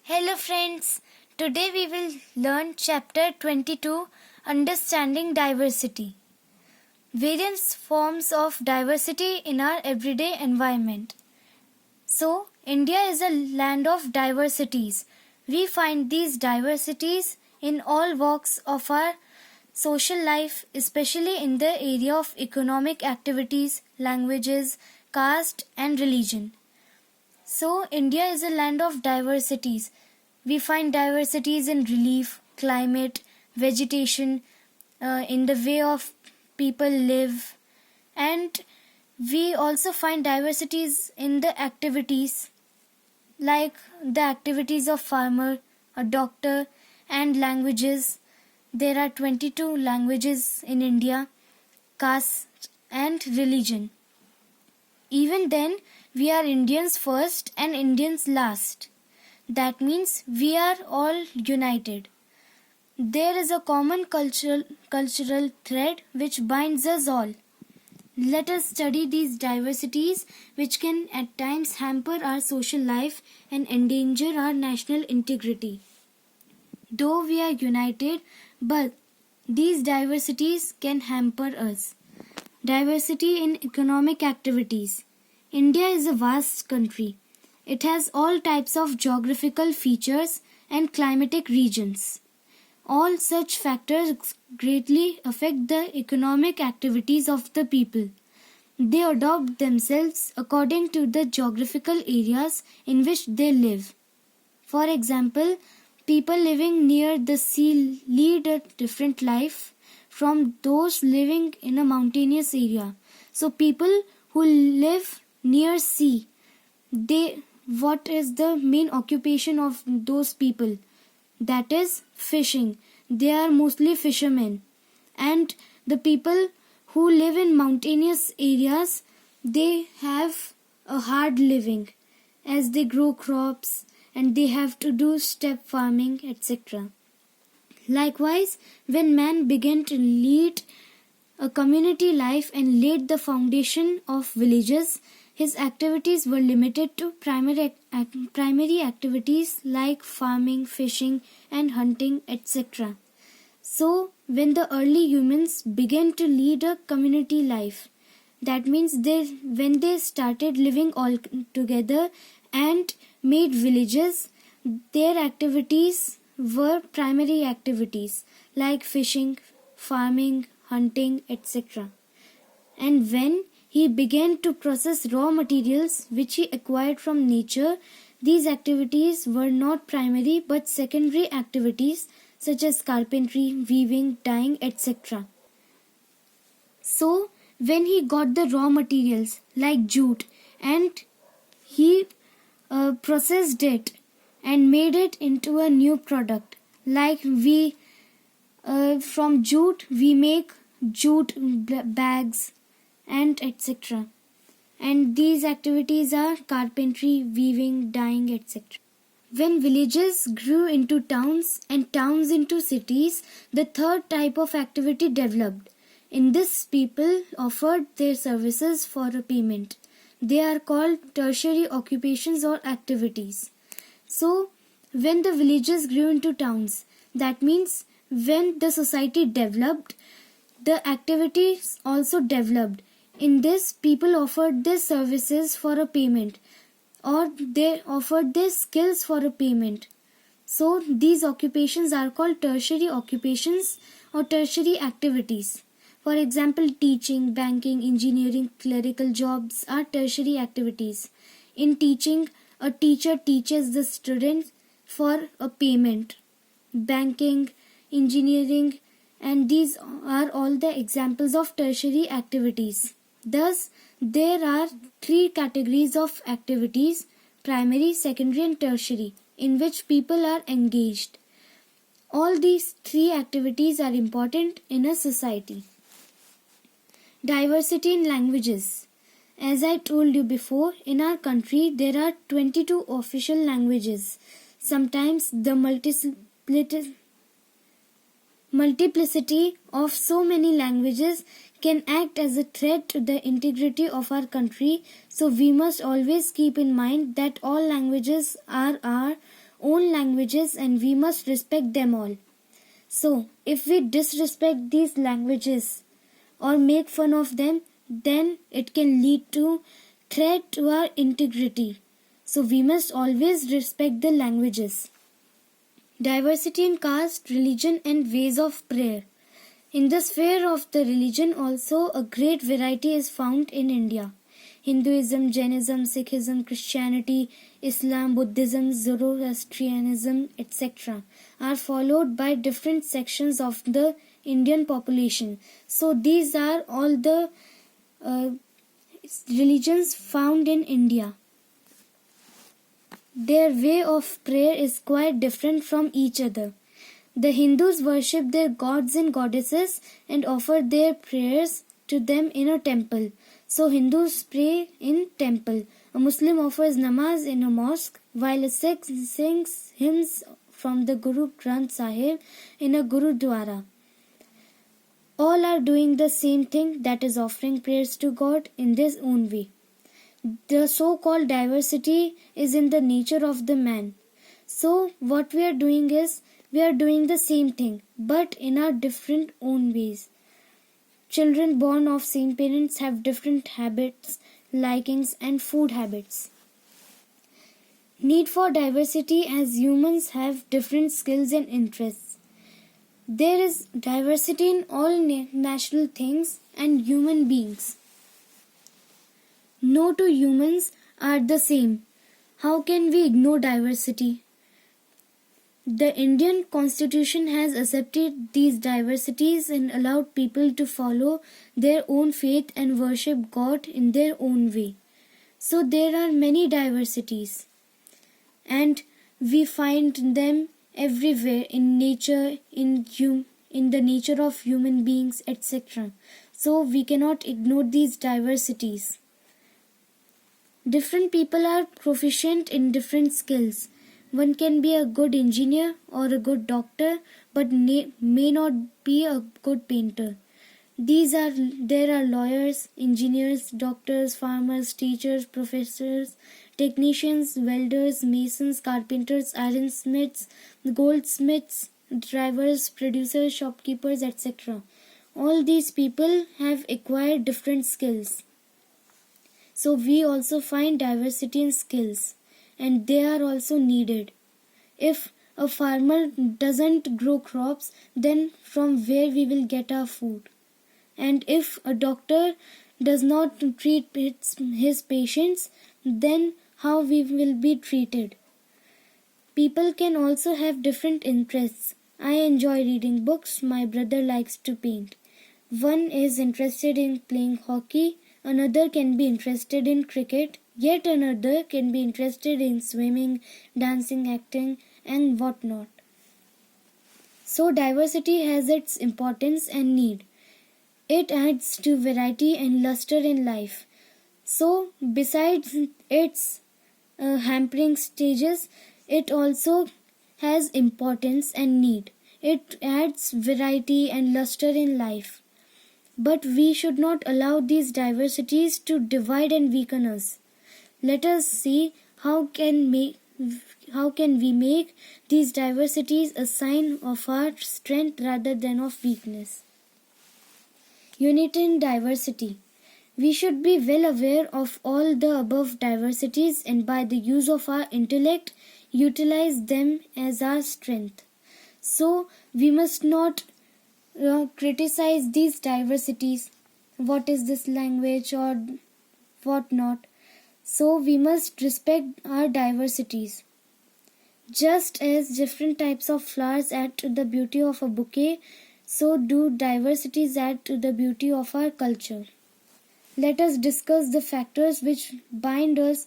Hello friends, today we will learn chapter 22 Understanding Diversity. Various forms of diversity in our everyday environment. So, India is a land of diversities. We find these diversities in all walks of our social life, especially in the area of economic activities, languages, caste and religion. So, India is a land of diversities. We find diversities in relief, climate, vegetation, in the way of people live, and we also find diversities in the activities, like the activities of farmer, a doctor, and languages. There are 22 languages in India, caste, and religion. Even then, we are Indians first and Indians last. That means we are all united. There is a common cultural thread which binds us all. Let us study these diversities which can at times hamper our social life and endanger our national integrity. Though we are united, but these diversities can hamper us. Diversity in economic activities. India is a vast country. It has all types of geographical features and climatic regions. All such factors greatly affect the economic activities of the people. They adopt themselves according to the geographical areas in which they live. For example, people living near the sea lead a different life from those living in a mountainous area. So people who live near sea, what is the main occupation of those people? That is fishing. They are mostly fishermen. And the people who live in mountainous areas, they have a hard living as they grow crops and they have to do step farming, etc. Likewise, when man began to lead a community life and laid the foundation of villages, his activities were limited to primary activities like farming, fishing and hunting, etc. So, when the early humans began to lead a community life, that means when they started living all together and made villages, their activities were primary activities like fishing, farming, hunting, etc. And when he began to process raw materials which he acquired from nature, these activities were not primary but secondary activities such as carpentry, weaving, dyeing, etc. So, when he got the raw materials like jute and he processed it and made it into a new product, like from jute we make jute bags and etc. And these activities are carpentry, weaving, dyeing, etc. When villages grew into towns and towns into cities, the third type of activity developed. In this, people offered their services for a payment. They are called tertiary occupations or activities. So, when the villages grew into towns, that means when the society developed, the activities also developed. In this, people offered their services for a payment, or they offered their skills for a payment. So, these occupations are called tertiary occupations or tertiary activities. For example, teaching, banking, engineering, clerical jobs are tertiary activities. In teaching, a teacher teaches the students for a payment. Banking, engineering, and these are all the examples of tertiary activities. Thus, there are three categories of activities: primary, secondary and tertiary, in which people are engaged. All these three activities are important in a society. Diversity in languages. As I told you before, in our country there are 22 official languages. Sometimes the multiplicity of so many languages can act as a threat to the integrity of our country, so we must always keep in mind that all languages are our own languages and we must respect them all. So, if we disrespect these languages or make fun of them, then it can lead to threat to our integrity. So, we must always respect the languages. Diversity in caste, religion and ways of prayer. In the sphere of the religion also a great variety is found in India. Hinduism, Jainism, Sikhism, Christianity, Islam, Buddhism, Zoroastrianism, etc. are followed by different sections of the Indian population. So these are all the religions found in India. Their way of prayer is quite different from each other. The Hindus worship their gods and goddesses and offer their prayers to them in a temple. So Hindus pray in temple. A Muslim offers namaz in a mosque, while a Sikh sings hymns from the Guru Granth Sahib in a Gurudwara. All are doing the same thing, that is offering prayers to God in their own way. The so-called diversity is in the nature of the man. So what we are doing is, we are doing the same thing, but in our different own ways. Children born of same parents have different habits, likings and food habits. Need for diversity as humans have different skills and interests. There is diversity in all natural things and human beings. No two humans are the same. How can we ignore diversity? The Indian Constitution has accepted these diversities and allowed people to follow their own faith and worship God in their own way. So there are many diversities and we find them everywhere in nature, in the nature of human beings, etc. So we cannot ignore these diversities. Different people are proficient in different skills. One can be a good engineer or a good doctor, but may not be a good painter. There are lawyers, engineers, doctors, farmers, teachers, professors, technicians, welders, masons, carpenters, ironsmiths, goldsmiths, drivers, producers, shopkeepers, etc. All these people have acquired different skills. So we also find diversity in skills. And they are also needed. If a farmer doesn't grow crops, then from where we will get our food? And if a doctor does not treat his patients, then how we will be treated? People can also have different interests. I enjoy reading books. My brother likes to paint. One is interested in playing hockey. Another can be interested in cricket. Yet another can be interested in swimming, dancing, acting, and whatnot. So diversity has its importance and need. It adds to variety and luster in life. So besides its hampering stages, it also has importance and need. It adds variety and luster in life. But we should not allow these diversities to divide and weaken us. Let us see how can we make these diversities a sign of our strength rather than of weakness. Unity in diversity. We should be well aware of all the above diversities and by the use of our intellect utilize them as our strength. So we must not criticize these diversities. What is this language or what not? So we must respect our diversities. Just as different types of flowers add to the beauty of a bouquet, so do diversities add to the beauty of our culture. Let us discuss the factors which bind us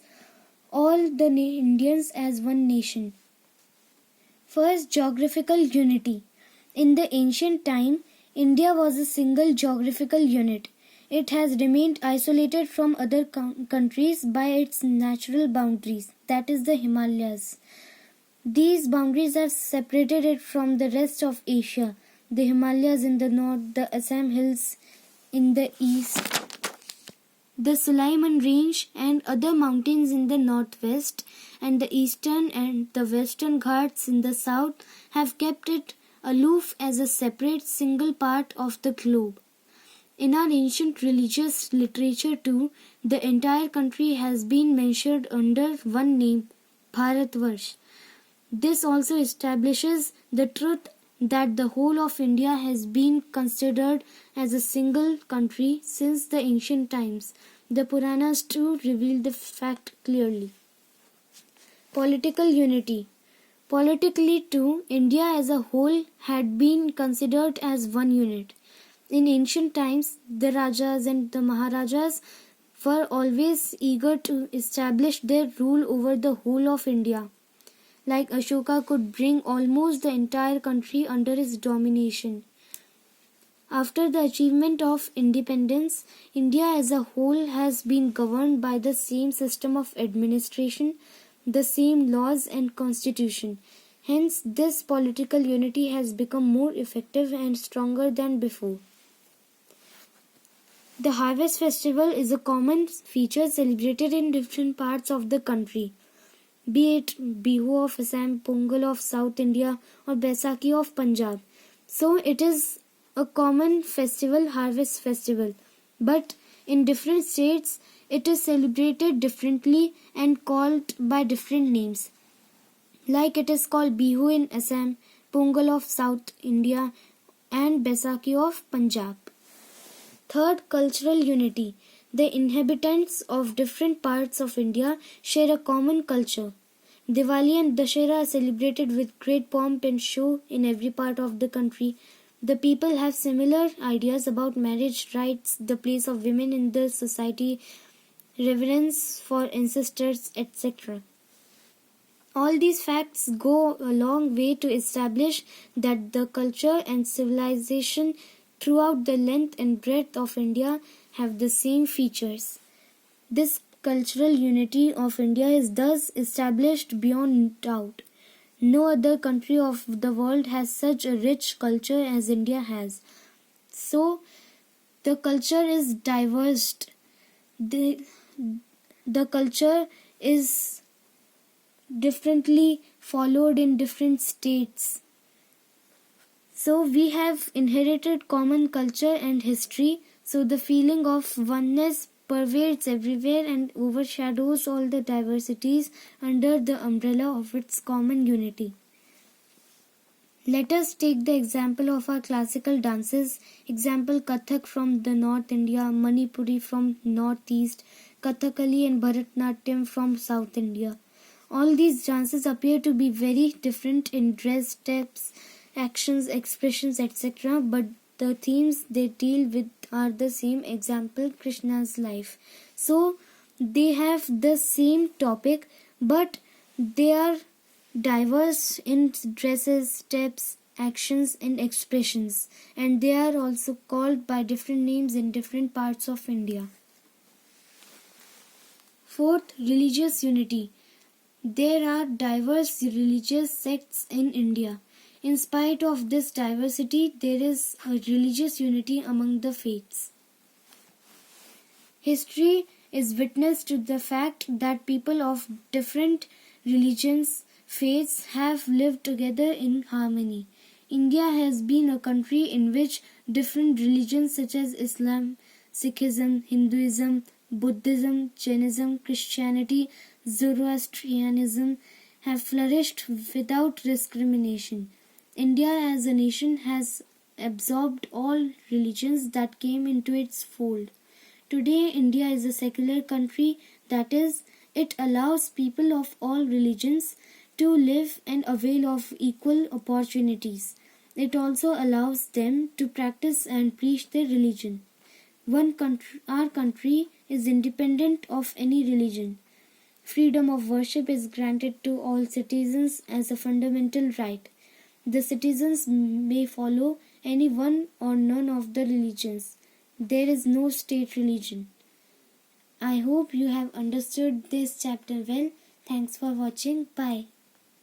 all the Indians as one nation. First, geographical unity. In the ancient time, India was a single geographical unit. It has remained isolated from other countries by its natural boundaries, that is the Himalayas. These boundaries have separated it from the rest of Asia, the Himalayas in the north, the Assam hills in the east, The Sulaiman Range and other mountains in the northwest and the eastern and the western Ghats in the south have kept it aloof as a separate single part of the globe. In our ancient religious literature too, the entire country has been mentioned under one name, Bharatvarsh. This also establishes the truth that the whole of India has been considered as a single country since the ancient times. The Puranas too reveal the fact clearly. Political unity. Politically too, India as a whole had been considered as one unit. In ancient times, the Rajas and the Maharajas were always eager to establish their rule over the whole of India. Like Ashoka could bring almost the entire country under his domination. After the achievement of independence, India as a whole has been governed by the same system of administration, the same laws and constitution. Hence, this political unity has become more effective and stronger than before. The harvest festival is a common feature celebrated in different parts of the country, be it Bihu of Assam, Pongal of South India, or Baisakhi of Punjab. So it is a common festival, harvest festival. But in different states, it is celebrated differently and called by different names. Like it is called Bihu in Assam, Pongal of South India, and Baisakhi of Punjab. Third, cultural unity. The inhabitants of different parts of India share a common culture. Diwali and Dussehra are celebrated with great pomp and show in every part of the country. The people have similar ideas about marriage rights, the place of women in the society, reverence for ancestors, etc. All these facts go a long way to establish that the culture and civilization throughout the length and breadth of India have the same features. This cultural unity of India is thus established beyond doubt. No other country of the world has such a rich culture as India has. So, the culture is diverse. The culture is differently followed in different states. So we have inherited common culture and history, so the feeling of oneness pervades everywhere and overshadows all the diversities under the umbrella of its common unity. Let us take the example of our classical dances. Example Kathak from the North India, Manipuri from Northeast, Kathakali and Bharatnatyam from South India. All these dances appear to be very different in dress, steps, actions, expressions, etc. But the themes they deal with are the same. Example, Krishna's life. So they have the same topic, but they are diverse in dresses, steps, actions, and expressions, and they are also called by different names in different parts of India. Fourth, religious unity. There are diverse religious sects in India. In spite of this diversity, there is a religious unity among the faiths. History is witness to the fact that people of different religions, faiths have lived together in harmony. India has been a country in which different religions such as Islam, Sikhism, Hinduism, Buddhism, Jainism, Christianity, Zoroastrianism have flourished without discrimination. India as a nation has absorbed all religions that came into its fold. Today, India is a secular country, that is, it allows people of all religions to live and avail of equal opportunities. It also allows them to practice and preach their religion. Our country is independent of any religion. Freedom of worship is granted to all citizens as a fundamental right. The citizens may follow any one or none of the religions. There is no state religion. I hope you have understood this chapter well. Thanks for watching. Bye.